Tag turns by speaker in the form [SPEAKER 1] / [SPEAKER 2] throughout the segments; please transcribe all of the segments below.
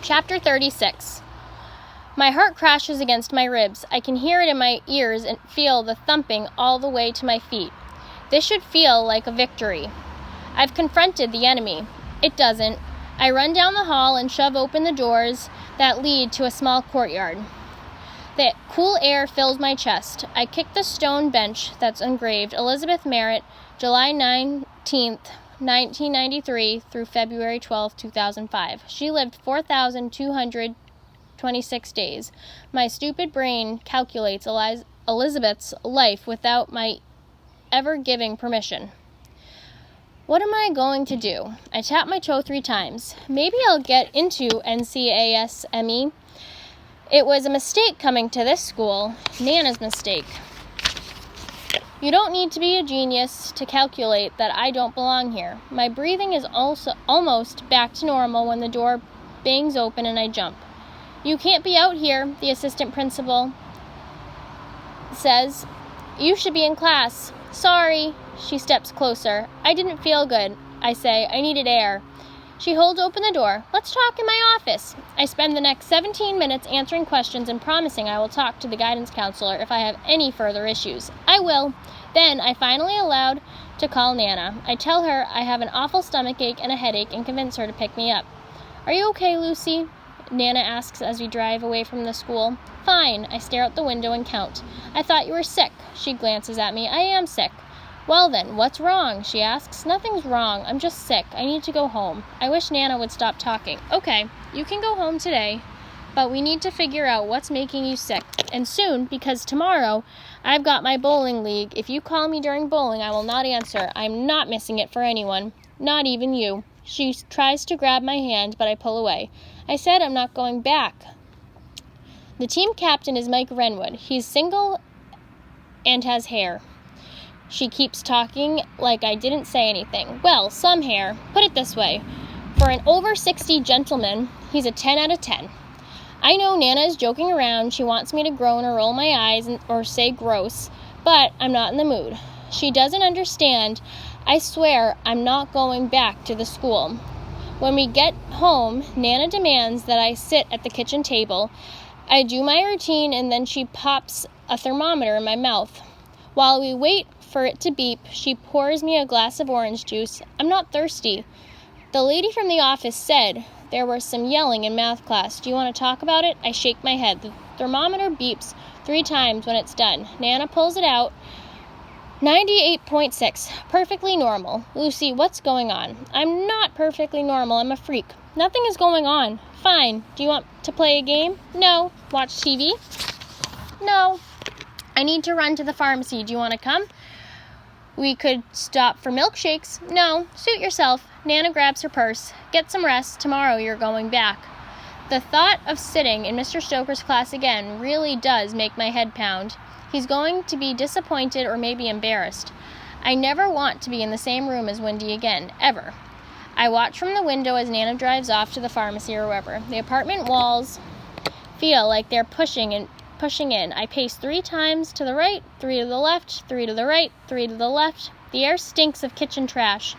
[SPEAKER 1] Chapter 36. My heart crashes against my ribs. I can hear it in my ears and feel the thumping all the way to my feet. This should feel like a victory. I've confronted the enemy. It doesn't. I run down the hall and shove open the doors that lead to a small courtyard. The cool air fills my chest. I kick the stone bench that's engraved Elizabeth Merritt, July 19th, 1993 through February 12, 2005. She lived 4,226 days. My stupid brain calculates Elizabeth's life without my ever giving permission. What am I going to do? I tap my toe 3 times. Maybe I'll get into NCASME. It was a mistake coming to this school. Nana's mistake. You don't need to be a genius to calculate that I don't belong here. My breathing is also almost back to normal when the door bangs open and I jump. You can't be out here, the assistant principal says. You should be in class. Sorry. She steps closer. I didn't feel good. I say, I needed air. She holds open the door. Let's talk in my office. I spend the next 17 minutes answering questions and promising I will talk to the guidance counselor if I have any further issues. I will. Then I finally allowed to call Nana. I tell her I have an awful stomachache and a headache and convince her to pick me up. Are you okay, Lucy? Nana asks as we drive away from the school. Fine. I stare out the window and count. I thought you were sick. She glances at me. I am sick. Well then, what's wrong? She asks. Nothing's wrong. I'm just sick. I need to go home. I wish Nana would stop talking. Okay, you can go home today, but we need to figure out what's making you sick. And soon, because tomorrow, I've got my bowling league. If you call me during bowling, I will not answer. I'm not missing it for anyone. Not even you. She tries to grab my hand, but I pull away. I said I'm not going back. The team captain is Mike Renwood. He's single and has hair. She keeps talking like I didn't say anything. Well, some hair. Put it this way. For an over 60 gentleman, he's a 10 out of 10. I know Nana is joking around. She wants me to groan or roll my eyes or say gross, but I'm not in the mood. She doesn't understand. I swear I'm not going back to the school. When we get home, Nana demands that I sit at the kitchen table. I do my routine and then she pops a thermometer in my mouth. While we wait for it to beep, she pours me a glass of orange juice. I'm not thirsty. The lady from the office said there was some yelling in math class. Do you want to talk about it? I shake my head. The thermometer beeps 3 times when it's done. Nana pulls it out. 98.6. Perfectly normal. Lucy, what's going on? I'm not perfectly normal. I'm a freak. Nothing is going on. Fine. Do you want to play a game? No. Watch TV? No. I need to run to the pharmacy. Do you want to come? We could stop for milkshakes. No, suit yourself. Nana grabs her purse. Get some rest. Tomorrow you're going back. The thought of sitting in Mr. Stoker's class again really does make my head pound. He's going to be disappointed or maybe embarrassed. I never want to be in the same room as Wendy again, ever. I watch from the window as Nana drives off to the pharmacy or wherever. The apartment walls feel like they're pushing in. I pace 3 times to the right, 3 to the left, 3 to the right, 3 to the left. The air stinks of kitchen trash.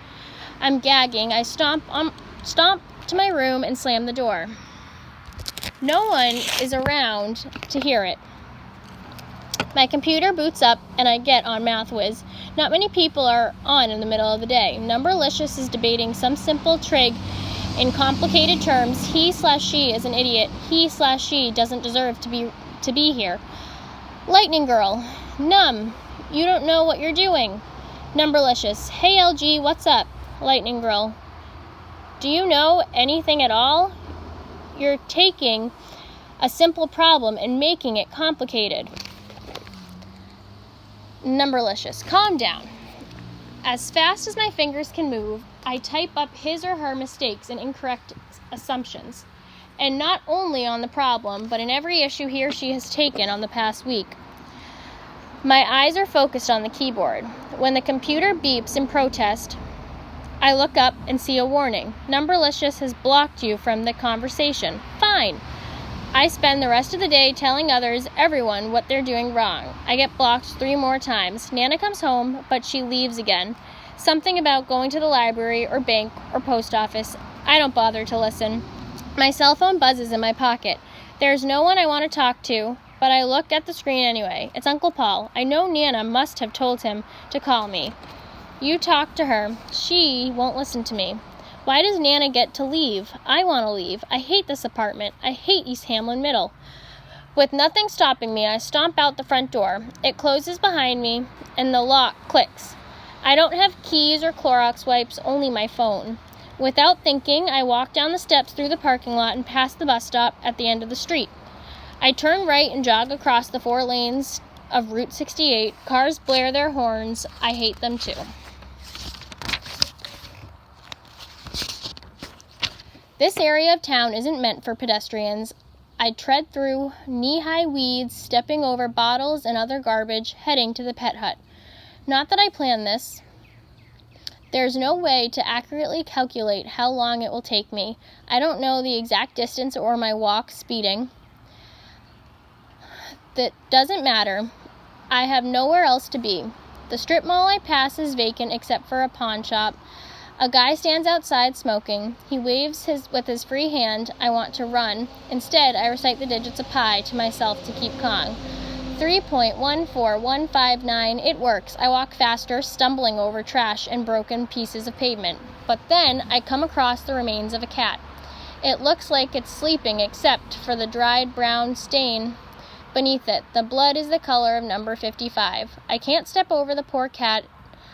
[SPEAKER 1] I'm gagging. I stomp to my room and slam the door. No one is around to hear it. My computer boots up and I get on MathWiz. Not many people are on in the middle of the day. Numberlicious is debating some simple trig in complicated terms. He/she is an idiot. He/she doesn't deserve to be here. Lightning girl. Numb. You don't know what you're doing. Numberlicious. Hey LG, what's up? Lightning girl. Do you know anything at all? You're taking a simple problem and making it complicated. Numberlicious. Calm down. As fast as my fingers can move, I type up his or her mistakes and incorrect assumptions. And not only on the problem, but in every issue he or she has taken on the past week. My eyes are focused on the keyboard. When the computer beeps in protest, I look up and see a warning. Numberlicious has blocked you from the conversation. Fine. I spend the rest of the day telling everyone what they're doing wrong. I get blocked 3 more times. Nana comes home, but she leaves again. Something about going to the library or bank or post office. I don't bother to listen. My cell phone buzzes in my pocket. There's no one I want to talk to, but I look at the screen anyway. It's Uncle Paul. I know Nana must have told him to call me. You talk to her. She won't listen to me. Why does Nana get to leave? I want to leave. I hate this apartment. I hate East Hamlin Middle. With nothing stopping me, I stomp out the front door. It closes behind me, and the lock clicks. I don't have keys or Clorox wipes, only my phone. Without thinking, I walk down the steps through the parking lot and past the bus stop at the end of the street. I turn right and jog across the 4 lanes of Route 68. Cars blare their horns. I hate them too. This area of town isn't meant for pedestrians. I tread through knee-high weeds, stepping over bottles and other garbage, heading to the pet hut. Not that I planned this. There's no way to accurately calculate how long it will take me. I don't know the exact distance or my walk speeding. That doesn't matter. I have nowhere else to be. The strip mall I pass is vacant except for a pawn shop. A guy stands outside smoking. He waves with his free hand. I want to run. Instead, I recite the digits of pi to myself to keep calm. 3.14159. It works. I walk faster, stumbling over trash and broken pieces of pavement. But then I come across the remains of a cat. It looks like it's sleeping except for the dried brown stain beneath it. The blood is the color of number 55. I can't step over the poor cat.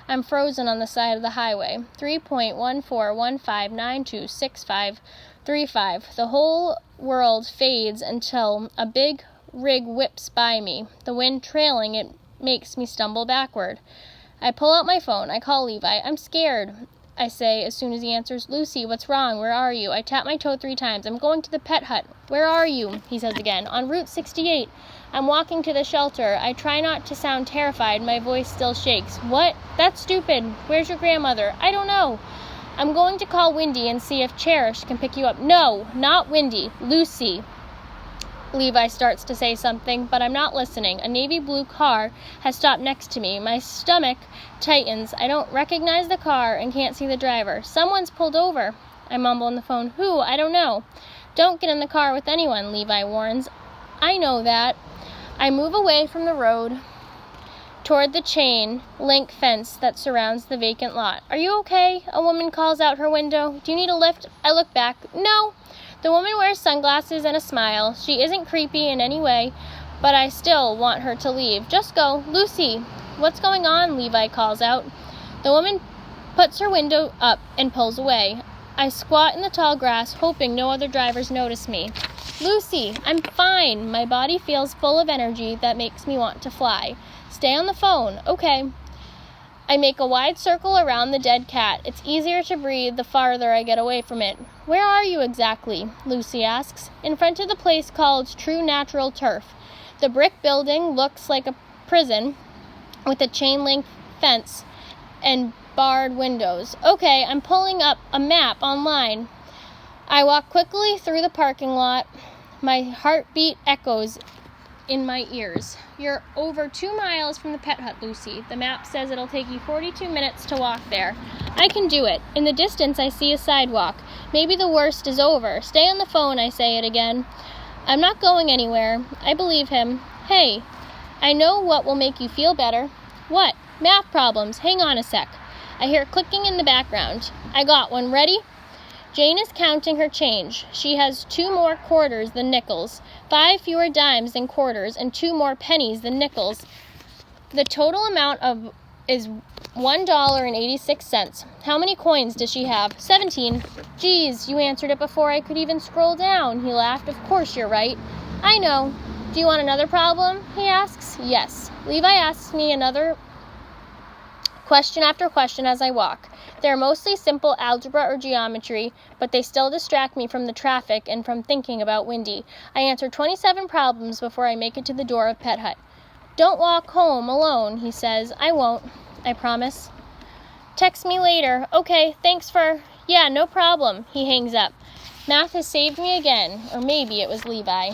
[SPEAKER 1] I'm frozen on the side of the highway. 3.1415926535. The whole world fades until a big rig whips by me. The wind trailing it makes me stumble backward. I pull out my phone. I call Levi. I'm scared, I say as soon as he answers. Lucy, what's wrong? Where are you? I tap my toe 3 times. I'm going to the pet hut. Where are you? He says again. On Route 68. I'm walking to the shelter. I try not to sound terrified. My voice still shakes. What? That's stupid. Where's your grandmother? I don't know. I'm going to call Wendy and see if Cherish can pick you up. No, not Wendy. Lucy. Levi starts to say something, but I'm not listening. A navy blue car has stopped next to me. My stomach tightens. I don't recognize the car and can't see the driver. Someone's pulled over. I mumble on the phone. Who? I don't know. Don't get in the car with anyone, Levi warns. I know that. I move away from the road toward the chain link fence that surrounds the vacant lot. Are you okay? A woman calls out her window. Do you need a lift? I look back. No. The woman wears sunglasses and a smile. She isn't creepy in any way, but I still want her to leave. Just go. Lucy, what's going on? Levi calls out. The woman puts her window up and pulls away. I squat in the tall grass, hoping no other drivers notice me. Lucy, I'm fine. My body feels full of energy that makes me want to fly. Stay on the phone. Okay. I make a wide circle around the dead cat. It's easier to breathe the farther I get away from it. Where are you exactly? Lucy asks. In front of the place called True Natural Turf. The brick building looks like a prison with a chain link fence and barred windows. Okay, I'm pulling up a map online. I walk quickly through the parking lot. My heartbeat echoes in my ears. You're over 2 miles from the pet hut, Lucy. The map says it'll take you 42 minutes to walk there. I can do it. In the distance, I see a sidewalk. Maybe the worst is over. Stay on the phone, I say it again. I'm not going anywhere. I believe him. Hey, I know what will make you feel better. What? Math problems. Hang on a sec. I hear clicking in the background. I got one. Ready? Jane is counting her change. She has 2 more quarters than nickels, 5 fewer dimes than quarters, and 2 more pennies than nickels. The total amount is $1.86. How many coins does she have? 17. Geez, you answered it before I could even scroll down, he laughed. Of course you're right. I know. Do you want another problem? He asks. Yes. Levi asks me another question after question as I walk. They're mostly simple algebra or geometry, but they still distract me from the traffic and from thinking about Wendy. I answer 27 problems before I make it to the door of Pet Hut. Don't walk home alone, he says. I won't, I promise. Text me later. Okay, thanks for... Yeah, no problem. He hangs up. Math has saved me again, or maybe it was Levi.